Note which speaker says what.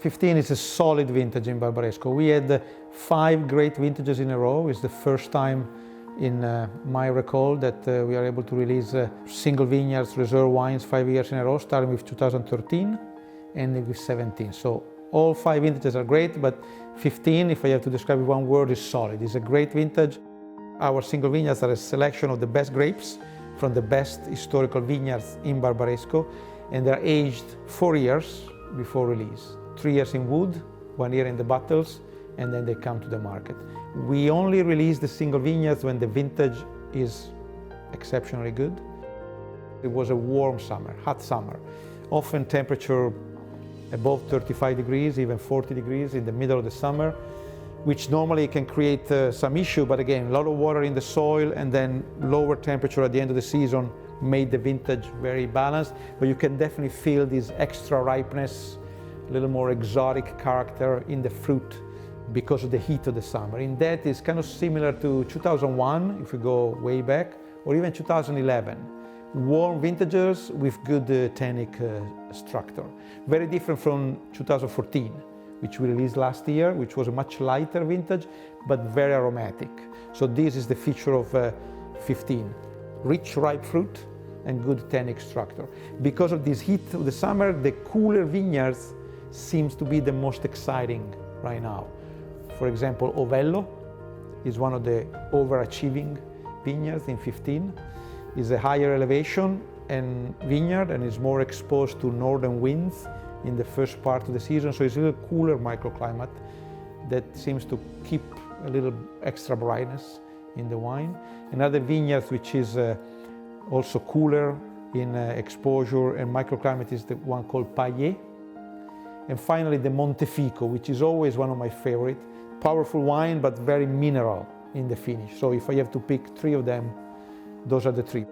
Speaker 1: 15 is a solid vintage in Barbaresco. We had 5 great vintages in a row. It's the first time in my recall that we are able to release single vineyards, reserve wines 5 years in a row, starting with 2013 and with 17. So all 5 vintages are great, but 15, if I have to describe it in one word, is solid. It's a great vintage. Our single vineyards are a selection of the best grapes from the best historical vineyards in Barbaresco, and they're aged 4 years before release. 3 years in wood, 1 year in the bottles, and then they come to the market. We only release the single vineyards when the vintage is exceptionally good. It was a warm summer, hot summer, often temperature above 35 degrees, even 40 degrees in the middle of the summer, which normally can create some issue, but again, a lot of water in the soil and then lower temperature at the end of the season made the vintage very balanced, but you can definitely feel this extra ripeness, a little more exotic character in the fruit because of the heat of the summer. In that, it's kind of similar to 2001, if we go way back, or even 2011. Warm vintages with good tannic structure. Very different from 2014, which we released last year, which was a much lighter vintage, but very aromatic. So this is the feature of 15. Rich, ripe fruit and good tannic structure. Because of this heat of the summer, the cooler vineyards seems to be the most exciting right now. For example, Ovello is one of the overachieving vineyards in 15. It's a higher elevation and vineyard and is more exposed to northern winds in the first part of the season, so it's a little cooler microclimate that seems to keep a little extra brightness in the wine. Another vineyard which is also cooler in exposure and microclimate is the one called Paillet. And finally the Montefico, which is always one of my favorite. Powerful wine, but very mineral in the finish. So if I have to pick 3 of them, those are the 3.